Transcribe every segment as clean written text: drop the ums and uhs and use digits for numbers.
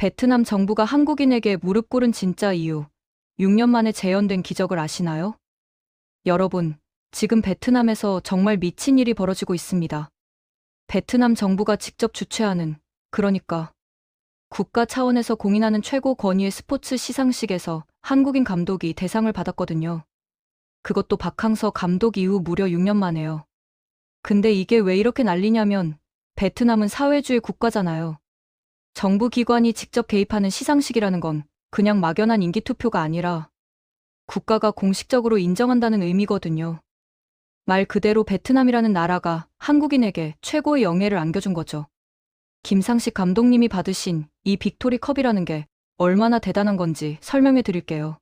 베트남 정부가 한국인에게 무릎 꿇은 진짜 이유, 6년 만에 재현된 기적을 아시나요? 여러분, 지금 베트남에서 정말 미친 일이 벌어지고 있습니다. 베트남 정부가 직접 주최하는, 그러니까 국가 차원에서 공인하는 최고 권위의 스포츠 시상식에서 한국인 감독이 대상을 받았거든요. 그것도 박항서 감독 이후 무려 6년 만에요. 근데 이게 왜 이렇게 난리냐면, 베트남은 사회주의 국가잖아요. 정부 기관이 직접 개입하는 시상식이라는 건 그냥 막연한 인기투표가 아니라 국가가 공식적으로 인정한다는 의미거든요. 말 그대로 베트남이라는 나라가 한국인에게 최고의 영예를 안겨준 거죠. 김상식 감독님이 받으신 이 빅토리 컵이라는 게 얼마나 대단한 건지 설명해 드릴게요.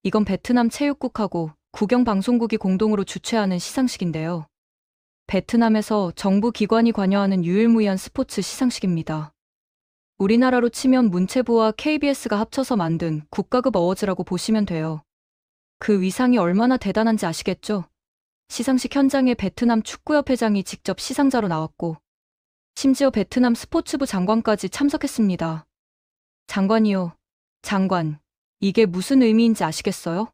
이건 베트남 체육국하고 국영방송국이 공동으로 주최하는 시상식인데요. 베트남에서 정부 기관이 관여하는 유일무이한 스포츠 시상식입니다. 우리나라로 치면 문체부와 KBS가 합쳐서 만든 국가급 어워즈라고 보시면 돼요. 그 위상이 얼마나 대단한지 아시겠죠? 시상식 현장에 베트남 축구협회장이 직접 시상자로 나왔고, 심지어 베트남 스포츠부 장관까지 참석했습니다. 장관이요. 장관. 이게 무슨 의미인지 아시겠어요?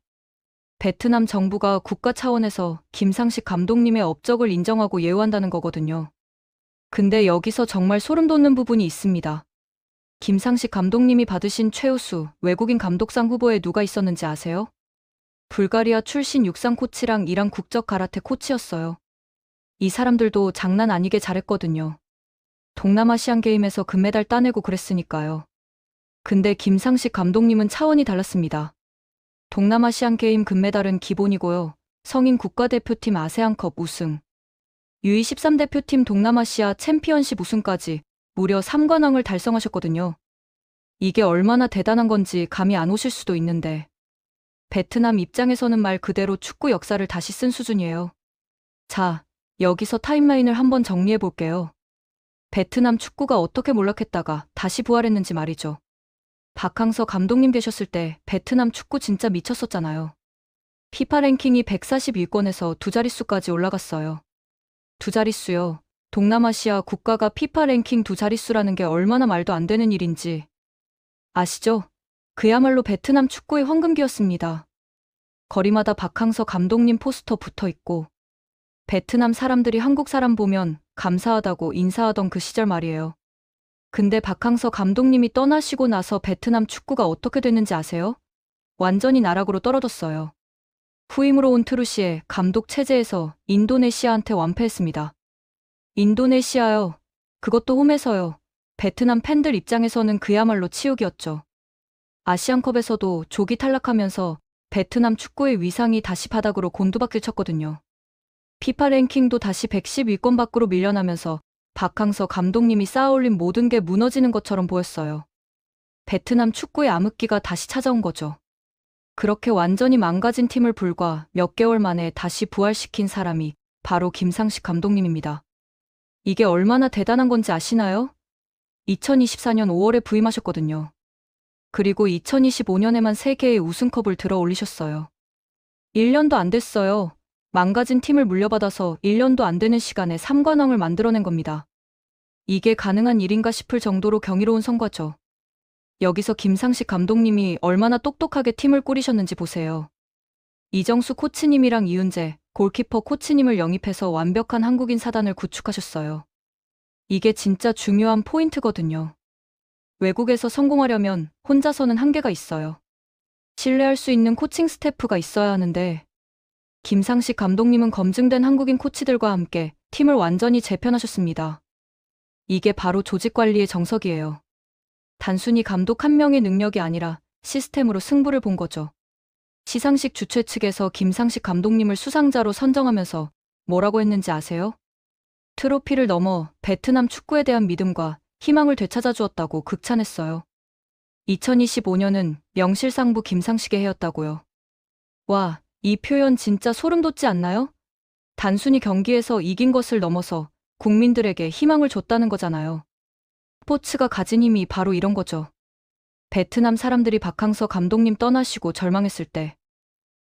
베트남 정부가 국가 차원에서 김상식 감독님의 업적을 인정하고 예우한다는 거거든요. 근데 여기서 정말 소름 돋는 부분이 있습니다. 김상식 감독님이 받으신 최우수 외국인 감독상 후보에 누가 있었는지 아세요? 불가리아 출신 육상 코치랑 이란 국적 가라테 코치였어요. 이 사람들도 장난 아니게 잘했거든요. 동남아시안 게임에서 금메달 따내고 그랬으니까요. 근데 김상식 감독님은 차원이 달랐습니다. 동남아시안 게임 금메달은 기본이고요. 성인 국가대표팀 아세안컵 우승, U23 대표팀 동남아시아 챔피언십 우승까지 무려 3관왕을 달성하셨거든요. 이게 얼마나 대단한 건지 감이 안 오실 수도 있는데, 베트남 입장에서는 말 그대로 축구 역사를 다시 쓴 수준이에요. 자, 여기서 타임라인을 한번 정리해 볼게요. 베트남 축구가 어떻게 몰락했다가 다시 부활했는지 말이죠. 박항서 감독님 계셨을 때 베트남 축구 진짜 미쳤었잖아요. 피파 랭킹이 141권에서 두 자릿수까지 올라갔어요. 두 자릿수요. 동남아시아 국가가 피파 랭킹 두 자릿수라는 게 얼마나 말도 안 되는 일인지 아시죠? 그야말로 베트남 축구의 황금기였습니다. 거리마다 박항서 감독님 포스터 붙어 있고, 베트남 사람들이 한국 사람 보면 감사하다고 인사하던 그 시절 말이에요. 근데 박항서 감독님이 떠나시고 나서 베트남 축구가 어떻게 됐는지 아세요? 완전히 나락으로 떨어졌어요. 후임으로 온 트루시의 감독 체제에서 인도네시아한테 완패했습니다. 인도네시아요. 그것도 홈에서요. 베트남 팬들 입장에서는 그야말로 치욕이었죠. 아시안컵에서도 조기 탈락하면서 베트남 축구의 위상이 다시 바닥으로 곤두박질 쳤거든요. 피파 랭킹도 다시 112권 밖으로 밀려나면서 박항서 감독님이 쌓아올린 모든 게 무너지는 것처럼 보였어요. 베트남 축구의 암흑기가 다시 찾아온 거죠. 그렇게 완전히 망가진 팀을 불과 몇 개월 만에 다시 부활시킨 사람이 바로 김상식 감독님입니다. 이게 얼마나 대단한 건지 아시나요? 2024년 5월에 부임하셨거든요. 그리고 2025년에만 3개의 우승컵을 들어 올리셨어요. 1년도 안 됐어요. 망가진 팀을 물려받아서 1년도 안 되는 시간에 3관왕을 만들어낸 겁니다. 이게 가능한 일인가 싶을 정도로 경이로운 성과죠. 여기서 김상식 감독님이 얼마나 똑똑하게 팀을 꾸리셨는지 보세요. 이정수 코치님이랑 이훈재, 골키퍼 코치님을 영입해서 완벽한 한국인 사단을 구축하셨어요. 이게 진짜 중요한 포인트거든요. 외국에서 성공하려면 혼자서는 한계가 있어요. 신뢰할 수 있는 코칭 스태프가 있어야 하는데, 김상식 감독님은 검증된 한국인 코치들과 함께 팀을 완전히 재편하셨습니다. 이게 바로 조직 관리의 정석이에요. 단순히 감독 한 명의 능력이 아니라 시스템으로 승부를 본 거죠. 시상식 주최 측에서 김상식 감독님을 수상자로 선정하면서 뭐라고 했는지 아세요? 트로피를 넘어 베트남 축구에 대한 믿음과 희망을 되찾아 주었다고 극찬했어요. 2025년은 명실상부 김상식의 해였다고요. 와, 이 표현 진짜 소름 돋지 않나요? 단순히 경기에서 이긴 것을 넘어서 국민들에게 희망을 줬다는 거잖아요. 스포츠가 가진 힘이 바로 이런 거죠. 베트남 사람들이 박항서 감독님 떠나시고 절망했을 때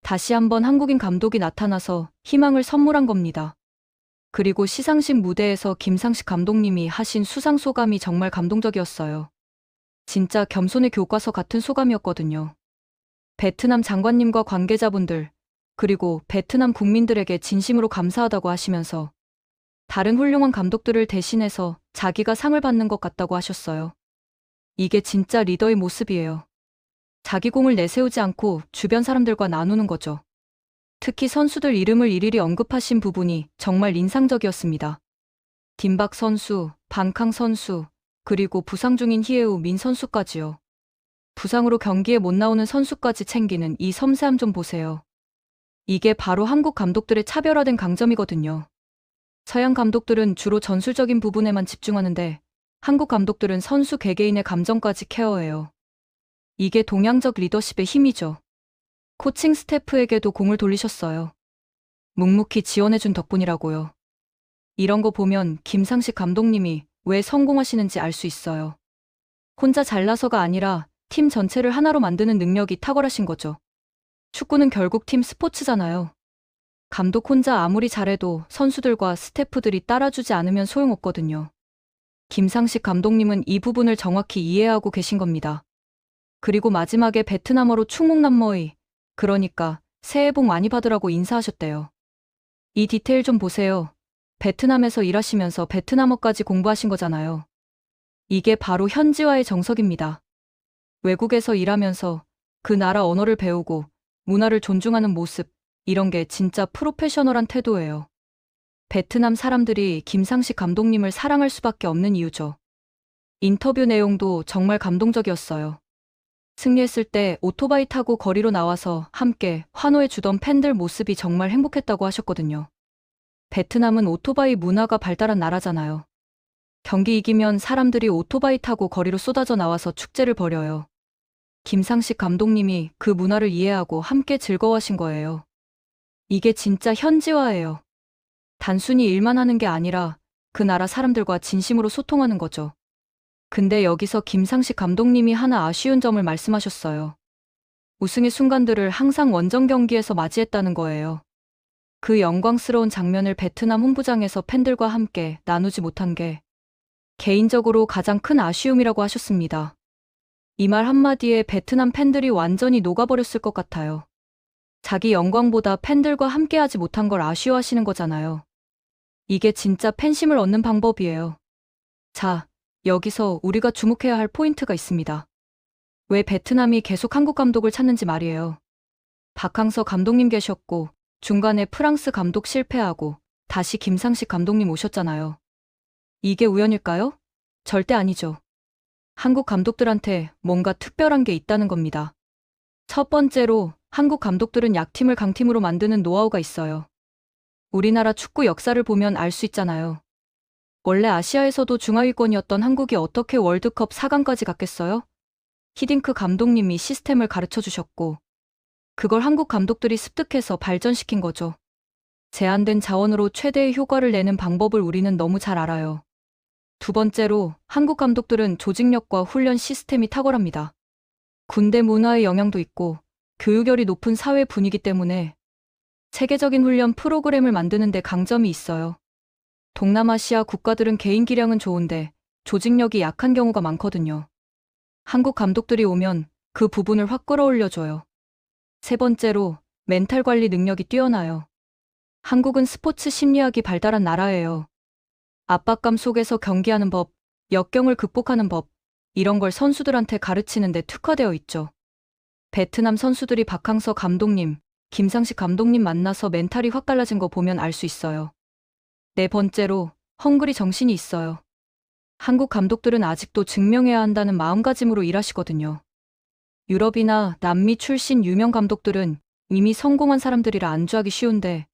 다시 한번 한국인 감독이 나타나서 희망을 선물한 겁니다. 그리고 시상식 무대에서 김상식 감독님이 하신 수상 소감이 정말 감동적이었어요. 진짜 겸손의 교과서 같은 소감이었거든요. 베트남 장관님과 관계자분들, 그리고 베트남 국민들에게 진심으로 감사하다고 하시면서 다른 훌륭한 감독들을 대신해서 자기가 상을 받는 것 같다고 하셨어요. 이게 진짜 리더의 모습이에요. 자기 공을 내세우지 않고 주변 사람들과 나누는 거죠. 특히 선수들 이름을 일일이 언급하신 부분이 정말 인상적이었습니다. 딘박 선수, 방캉 선수, 그리고 부상 중인 히에우 민 선수까지요. 부상으로 경기에 못 나오는 선수까지 챙기는 이 섬세함 좀 보세요. 이게 바로 한국 감독들의 차별화된 강점이거든요. 서양 감독들은 주로 전술적인 부분에만 집중하는데 한국 감독들은 선수 개개인의 감정까지 케어해요. 이게 동양적 리더십의 힘이죠. 코칭 스태프에게도 공을 돌리셨어요. 묵묵히 지원해준 덕분이라고요. 이런 거 보면 김상식 감독님이 왜 성공하시는지 알 수 있어요. 혼자 잘나서가 아니라 팀 전체를 하나로 만드는 능력이 탁월하신 거죠. 축구는 결국 팀 스포츠잖아요. 감독 혼자 아무리 잘해도 선수들과 스태프들이 따라주지 않으면 소용없거든요. 김상식 감독님은 이 부분을 정확히 이해하고 계신 겁니다. 그리고 마지막에 베트남어로 충목남머이, 그러니까 새해 복 많이 받으라고 인사하셨대요. 이 디테일 좀 보세요. 베트남에서 일하시면서 베트남어까지 공부하신 거잖아요. 이게 바로 현지화의 정석입니다. 외국에서 일하면서 그 나라 언어를 배우고 문화를 존중하는 모습, 이런 게 진짜 프로페셔널한 태도예요. 베트남 사람들이 김상식 감독님을 사랑할 수밖에 없는 이유죠. 인터뷰 내용도 정말 감동적이었어요. 승리했을 때 오토바이 타고 거리로 나와서 함께 환호해 주던 팬들 모습이 정말 행복했다고 하셨거든요. 베트남은 오토바이 문화가 발달한 나라잖아요. 경기 이기면 사람들이 오토바이 타고 거리로 쏟아져 나와서 축제를 벌여요. 김상식 감독님이 그 문화를 이해하고 함께 즐거워하신 거예요. 이게 진짜 현지화예요. 단순히 일만 하는 게 아니라 그 나라 사람들과 진심으로 소통하는 거죠. 근데 여기서 김상식 감독님이 하나 아쉬운 점을 말씀하셨어요. 우승의 순간들을 항상 원정 경기에서 맞이했다는 거예요. 그 영광스러운 장면을 베트남 홈구장에서 팬들과 함께 나누지 못한 게 개인적으로 가장 큰 아쉬움이라고 하셨습니다. 이 말 한마디에 베트남 팬들이 완전히 녹아버렸을 것 같아요. 자기 영광보다 팬들과 함께하지 못한 걸 아쉬워하시는 거잖아요. 이게 진짜 팬심을 얻는 방법이에요. 자, 여기서 우리가 주목해야 할 포인트가 있습니다. 왜 베트남이 계속 한국 감독을 찾는지 말이에요. 박항서 감독님 계셨고 중간에 프랑스 감독 실패하고 다시 김상식 감독님 오셨잖아요. 이게 우연일까요? 절대 아니죠. 한국 감독들한테 뭔가 특별한 게 있다는 겁니다. 첫 번째로 한국 감독들은 약팀을 강팀으로 만드는 노하우가 있어요. 우리나라 축구 역사를 보면 알 수 있잖아요. 원래 아시아에서도 중하위권이었던 한국이 어떻게 월드컵 4강까지 갔겠어요? 히딩크 감독님이 시스템을 가르쳐 주셨고 그걸 한국 감독들이 습득해서 발전시킨 거죠. 제한된 자원으로 최대의 효과를 내는 방법을 우리는 너무 잘 알아요. 두 번째로 한국 감독들은 조직력과 훈련 시스템이 탁월합니다. 군대 문화의 영향도 있고 교육열이 높은 사회 분위기 때문에 체계적인 훈련 프로그램을 만드는 데 강점이 있어요. 동남아시아 국가들은 개인 기량은 좋은데 조직력이 약한 경우가 많거든요. 한국 감독들이 오면 그 부분을 확 끌어올려줘요. 세 번째로 멘탈 관리 능력이 뛰어나요. 한국은 스포츠 심리학이 발달한 나라예요. 압박감 속에서 경기하는 법, 역경을 극복하는 법, 이런 걸 선수들한테 가르치는 데 특화되어 있죠. 베트남 선수들이 박항서 감독님, 김상식 감독님 만나서 멘탈이 확 달라진 거 보면 알 수 있어요. 네 번째로 헝그리 정신이 있어요. 한국 감독들은 아직도 증명해야 한다는 마음가짐으로 일하시거든요. 유럽이나 남미 출신 유명 감독들은 이미 성공한 사람들이라 안주하기 쉬운데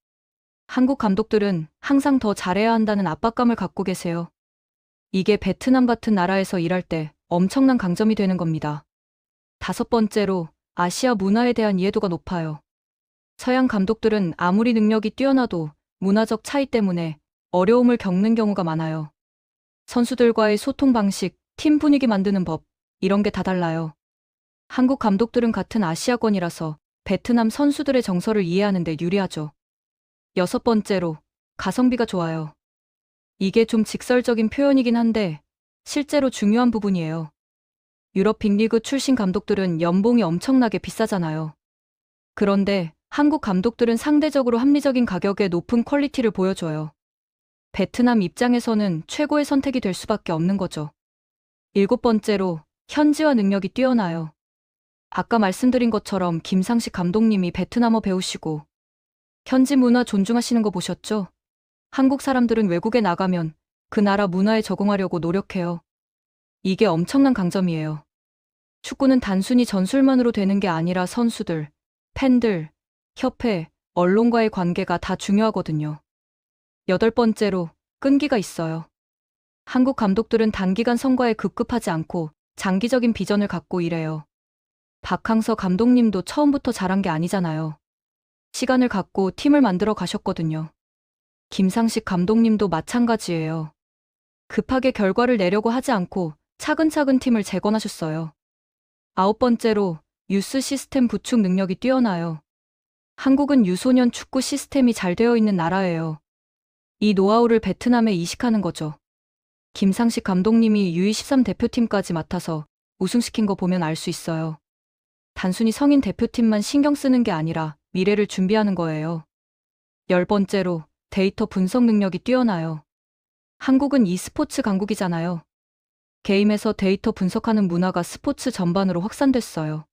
한국 감독들은 항상 더 잘해야 한다는 압박감을 갖고 계세요. 이게 베트남 같은 나라에서 일할 때 엄청난 강점이 되는 겁니다. 다섯 번째로 아시아 문화에 대한 이해도가 높아요. 서양 감독들은 아무리 능력이 뛰어나도 문화적 차이 때문에 어려움을 겪는 경우가 많아요. 선수들과의 소통 방식, 팀 분위기 만드는 법, 이런 게 다 달라요. 한국 감독들은 같은 아시아권이라서 베트남 선수들의 정서를 이해하는 데 유리하죠. 여섯 번째로, 가성비가 좋아요. 이게 좀 직설적인 표현이긴 한데 실제로 중요한 부분이에요. 유럽 빅리그 출신 감독들은 연봉이 엄청나게 비싸잖아요. 그런데 한국 감독들은 상대적으로 합리적인 가격에 높은 퀄리티를 보여줘요. 베트남 입장에서는 최고의 선택이 될 수밖에 없는 거죠. 일곱 번째로, 현지화 능력이 뛰어나요. 아까 말씀드린 것처럼 김상식 감독님이 베트남어 배우시고 현지 문화 존중하시는 거 보셨죠? 한국 사람들은 외국에 나가면 그 나라 문화에 적응하려고 노력해요. 이게 엄청난 강점이에요. 축구는 단순히 전술만으로 되는 게 아니라 선수들, 팬들, 협회, 언론과의 관계가 다 중요하거든요. 여덟 번째로, 끈기가 있어요. 한국 감독들은 단기간 성과에 급급하지 않고 장기적인 비전을 갖고 일해요. 박항서 감독님도 처음부터 잘한 게 아니잖아요. 시간을 갖고 팀을 만들어 가셨거든요. 김상식 감독님도 마찬가지예요. 급하게 결과를 내려고 하지 않고 차근차근 팀을 재건하셨어요. 아홉 번째로, 유스 시스템 구축 능력이 뛰어나요. 한국은 유소년 축구 시스템이 잘 되어 있는 나라예요. 이 노하우를 베트남에 이식하는 거죠. 김상식 감독님이 U23 대표팀까지 맡아서 우승시킨 거 보면 알 수 있어요. 단순히 성인 대표팀만 신경 쓰는 게 아니라 미래를 준비하는 거예요. 열 번째로, 데이터 분석 능력이 뛰어나요. 한국은 e스포츠 강국이잖아요. 게임에서 데이터 분석하는 문화가 스포츠 전반으로 확산됐어요.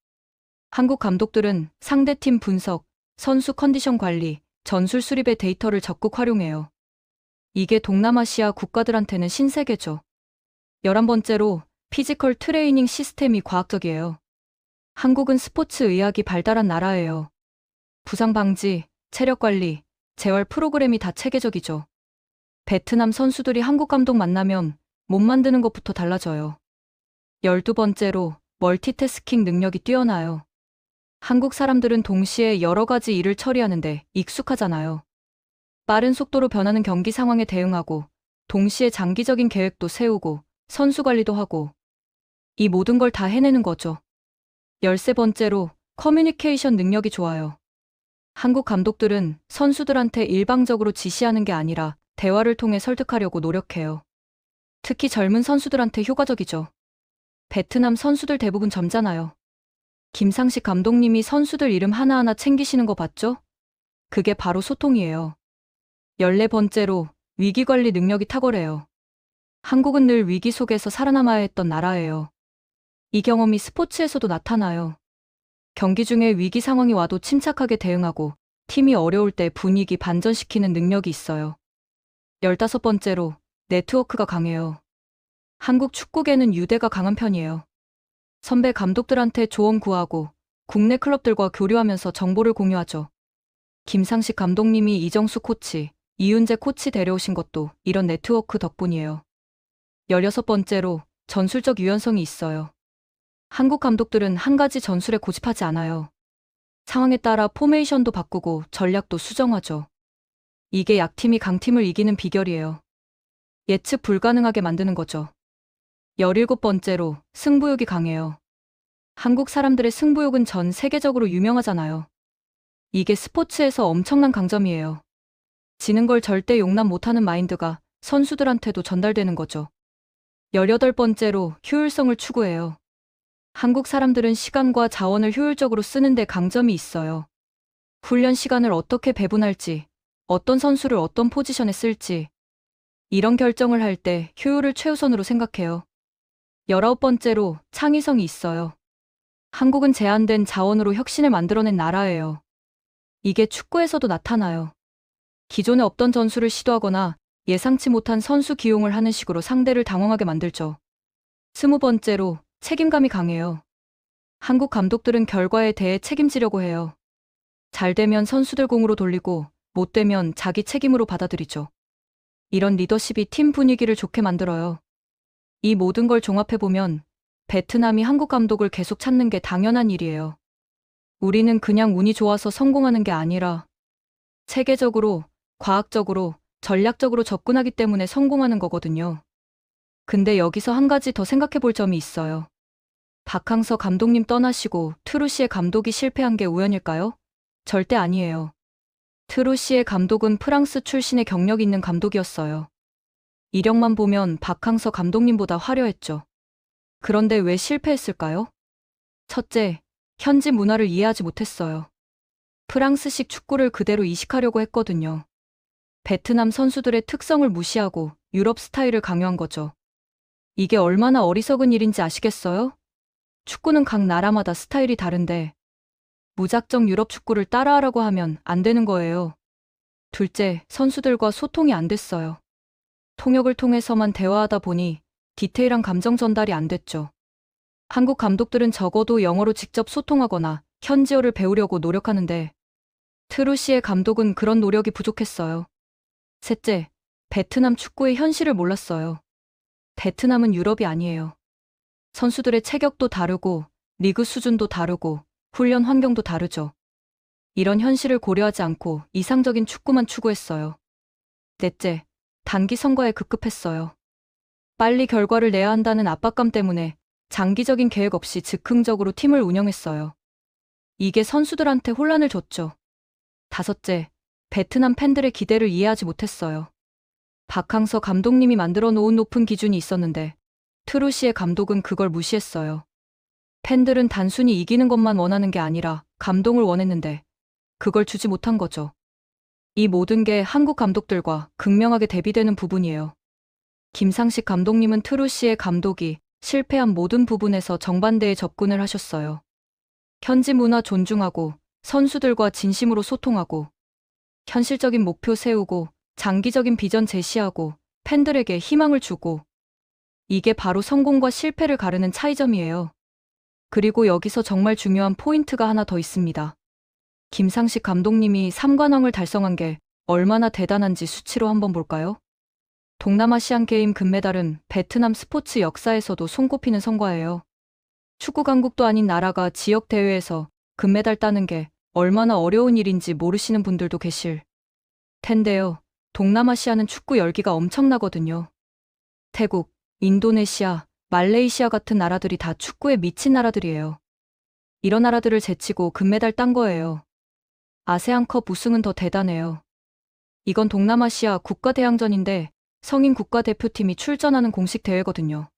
한국 감독들은 상대팀 분석, 선수 컨디션 관리, 전술 수립의 데이터를 적극 활용해요. 이게 동남아시아 국가들한테는 신세계죠. 11번째로, 피지컬 트레이닝 시스템이 과학적이에요. 한국은 스포츠 의학이 발달한 나라예요. 부상 방지, 체력 관리, 재활 프로그램이 다 체계적이죠. 베트남 선수들이 한국 감독 만나면 몸 만드는 것부터 달라져요. 12번째로, 멀티태스킹 능력이 뛰어나요. 한국 사람들은 동시에 여러 가지 일을 처리하는데 익숙하잖아요. 빠른 속도로 변하는 경기 상황에 대응하고, 동시에 장기적인 계획도 세우고, 선수 관리도 하고, 이 모든 걸 다 해내는 거죠. 13번째로, 커뮤니케이션 능력이 좋아요. 한국 감독들은 선수들한테 일방적으로 지시하는 게 아니라 대화를 통해 설득하려고 노력해요. 특히 젊은 선수들한테 효과적이죠. 베트남 선수들 대부분 젊잖아요. 김상식 감독님이 선수들 이름 하나하나 챙기시는 거 봤죠? 그게 바로 소통이에요. 14번째로, 위기관리 능력이 탁월해요. 한국은 늘 위기 속에서 살아남아야 했던 나라예요. 이 경험이 스포츠에서도 나타나요. 경기 중에 위기 상황이 와도 침착하게 대응하고 팀이 어려울 때 분위기 반전시키는 능력이 있어요. 15번째로, 네트워크가 강해요. 한국 축구계는 유대가 강한 편이에요. 선배 감독들한테 조언 구하고 국내 클럽들과 교류하면서 정보를 공유하죠. 김상식 감독님이 이정수 코치, 이윤재 코치 데려오신 것도 이런 네트워크 덕분이에요. 16번째로, 전술적 유연성이 있어요. 한국 감독들은 한 가지 전술에 고집하지 않아요. 상황에 따라 포메이션도 바꾸고 전략도 수정하죠. 이게 약팀이 강팀을 이기는 비결이에요. 예측 불가능하게 만드는 거죠. 17번째로, 승부욕이 강해요. 한국 사람들의 승부욕은 전 세계적으로 유명하잖아요. 이게 스포츠에서 엄청난 강점이에요. 지는 걸 절대 용납 못하는 마인드가 선수들한테도 전달되는 거죠. 18번째로, 효율성을 추구해요. 한국 사람들은 시간과 자원을 효율적으로 쓰는데 강점이 있어요. 훈련 시간을 어떻게 배분할지, 어떤 선수를 어떤 포지션에 쓸지, 이런 결정을 할 때 효율을 최우선으로 생각해요. 19번째로, 창의성이 있어요. 한국은 제한된 자원으로 혁신을 만들어낸 나라예요. 이게 축구에서도 나타나요. 기존에 없던 전술을 시도하거나 예상치 못한 선수 기용을 하는 식으로 상대를 당황하게 만들죠. 20번째로, 책임감이 강해요. 한국 감독들은 결과에 대해 책임지려고 해요. 잘 되면 선수들 공으로 돌리고 못 되면 자기 책임으로 받아들이죠. 이런 리더십이 팀 분위기를 좋게 만들어요. 이 모든 걸 종합해보면 베트남이 한국 감독을 계속 찾는 게 당연한 일이에요. 우리는 그냥 운이 좋아서 성공하는 게 아니라 체계적으로, 과학적으로, 전략적으로 접근하기 때문에 성공하는 거거든요. 근데 여기서 한 가지 더 생각해 볼 점이 있어요. 박항서 감독님 떠나시고 트루시의 감독이 실패한 게 우연일까요? 절대 아니에요. 트루시의 감독은 프랑스 출신의 경력 있는 감독이었어요. 이력만 보면 박항서 감독님보다 화려했죠. 그런데 왜 실패했을까요? 첫째, 현지 문화를 이해하지 못했어요. 프랑스식 축구를 그대로 이식하려고 했거든요. 베트남 선수들의 특성을 무시하고 유럽 스타일을 강요한 거죠. 이게 얼마나 어리석은 일인지 아시겠어요? 축구는 각 나라마다 스타일이 다른데 무작정 유럽 축구를 따라하라고 하면 안 되는 거예요. 둘째, 선수들과 소통이 안 됐어요. 통역을 통해서만 대화하다 보니 디테일한 감정 전달이 안 됐죠. 한국 감독들은 적어도 영어로 직접 소통하거나 현지어를 배우려고 노력하는데 트루시의 감독은 그런 노력이 부족했어요. 셋째, 베트남 축구의 현실을 몰랐어요. 베트남은 유럽이 아니에요. 선수들의 체격도 다르고 리그 수준도 다르고 훈련 환경도 다르죠. 이런 현실을 고려하지 않고 이상적인 축구만 추구했어요. 넷째, 단기 성과에 급급했어요. 빨리 결과를 내야 한다는 압박감 때문에 장기적인 계획 없이 즉흥적으로 팀을 운영했어요. 이게 선수들한테 혼란을 줬죠. 다섯째, 베트남 팬들의 기대를 이해하지 못했어요. 박항서 감독님이 만들어 놓은 높은 기준이 있었는데 트루시의 감독은 그걸 무시했어요. 팬들은 단순히 이기는 것만 원하는 게 아니라 감동을 원했는데 그걸 주지 못한 거죠. 이 모든 게 한국 감독들과 극명하게 대비되는 부분이에요. 김상식 감독님은 트루시의 감독이 실패한 모든 부분에서 정반대의 접근을 하셨어요. 현지 문화 존중하고 선수들과 진심으로 소통하고 현실적인 목표 세우고 장기적인 비전 제시하고 팬들에게 희망을 주고 이게 바로 성공과 실패를 가르는 차이점이에요. 그리고 여기서 정말 중요한 포인트가 하나 더 있습니다. 김상식 감독님이 3관왕을 달성한 게 얼마나 대단한지 수치로 한번 볼까요? 동남아시안 게임 금메달은 베트남 스포츠 역사에서도 손꼽히는 성과예요. 축구 강국도 아닌 나라가 지역 대회에서 금메달 따는 게 얼마나 어려운 일인지 모르시는 분들도 계실 텐데요. 동남아시아는 축구 열기가 엄청나거든요. 태국, 인도네시아, 말레이시아 같은 나라들이 다 축구에 미친 나라들이에요. 이런 나라들을 제치고 금메달 딴 거예요. 아세안컵 우승은 더 대단해요. 이건 동남아시아 국가대항전인데 성인 국가대표팀이 출전하는 공식 대회거든요.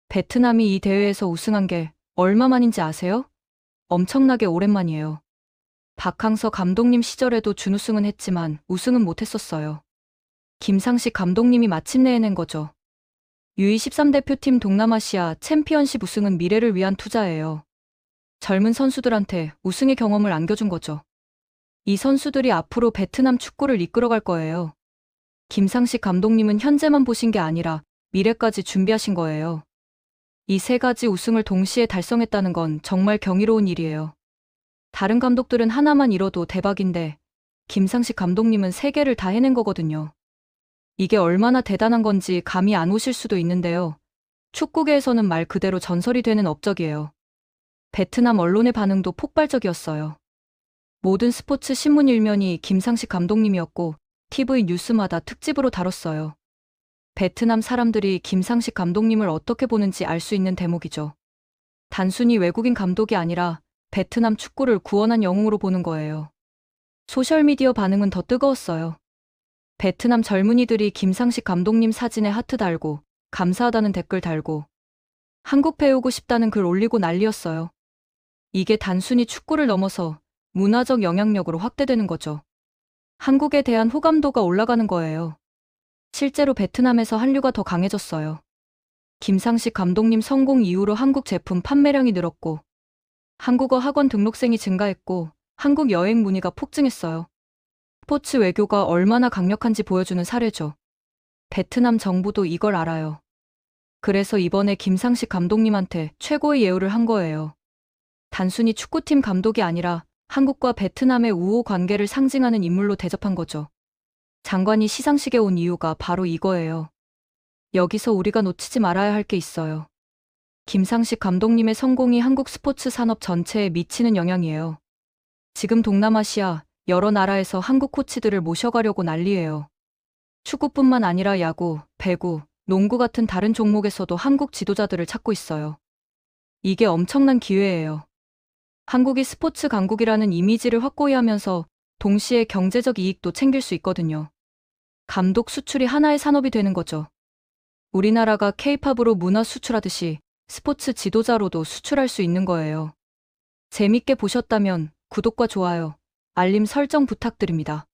베트남이 이 대회에서 우승한 게 얼마만인지 아세요? 엄청나게 오랜만이에요. 박항서 감독님 시절에도 준우승은 했지만 우승은 못했었어요. 김상식 감독님이 마침내 해낸 거죠. U23 대표팀 동남아시아 챔피언십 우승은 미래를 위한 투자예요. 젊은 선수들한테 우승의 경험을 안겨준 거죠. 이 선수들이 앞으로 베트남 축구를 이끌어갈 거예요. 김상식 감독님은 현재만 보신 게 아니라 미래까지 준비하신 거예요. 이 세 가지 우승을 동시에 달성했다는 건 정말 경이로운 일이에요. 다른 감독들은 하나만 이뤄도 대박인데 김상식 감독님은 세 개를 다 해낸 거거든요. 이게 얼마나 대단한 건지 감이 안 오실 수도 있는데요. 축구계에서는 말 그대로 전설이 되는 업적이에요. 베트남 언론의 반응도 폭발적이었어요. 모든 스포츠 신문 일면이 김상식 감독님이었고 TV 뉴스마다 특집으로 다뤘어요. 베트남 사람들이 김상식 감독님을 어떻게 보는지 알 수 있는 대목이죠. 단순히 외국인 감독이 아니라 베트남 축구를 구원한 영웅으로 보는 거예요. 소셜미디어 반응은 더 뜨거웠어요. 베트남 젊은이들이 김상식 감독님 사진에 하트 달고 감사하다는 댓글 달고 한국 배우고 싶다는 글 올리고 난리였어요. 이게 단순히 축구를 넘어서 문화적 영향력으로 확대되는 거죠. 한국에 대한 호감도가 올라가는 거예요. 실제로 베트남에서 한류가 더 강해졌어요. 김상식 감독님 성공 이후로 한국 제품 판매량이 늘었고 한국어 학원 등록생이 증가했고 한국 여행 문의가 폭증했어요. 스포츠 외교가 얼마나 강력한지 보여주는 사례죠. 베트남 정부도 이걸 알아요. 그래서 이번에 김상식 감독님한테 최고의 예우를 한 거예요. 단순히 축구팀 감독이 아니라 한국과 베트남의 우호 관계를 상징하는 인물로 대접한 거죠. 장관이 시상식에 온 이유가 바로 이거예요. 여기서 우리가 놓치지 말아야 할 게 있어요. 김상식 감독님의 성공이 한국 스포츠 산업 전체에 미치는 영향이에요. 지금 동남아시아 여러 나라에서 한국 코치들을 모셔가려고 난리예요. 축구뿐만 아니라 야구, 배구, 농구 같은 다른 종목에서도 한국 지도자들을 찾고 있어요. 이게 엄청난 기회예요. 한국이 스포츠 강국이라는 이미지를 확고히 하면서 동시에 경제적 이익도 챙길 수 있거든요. 감독 수출이 하나의 산업이 되는 거죠. 우리나라가 K-팝으로 문화 수출하듯이 스포츠 지도자로도 수출할 수 있는 거예요. 재밌게 보셨다면 구독과 좋아요, 알림 설정 부탁드립니다.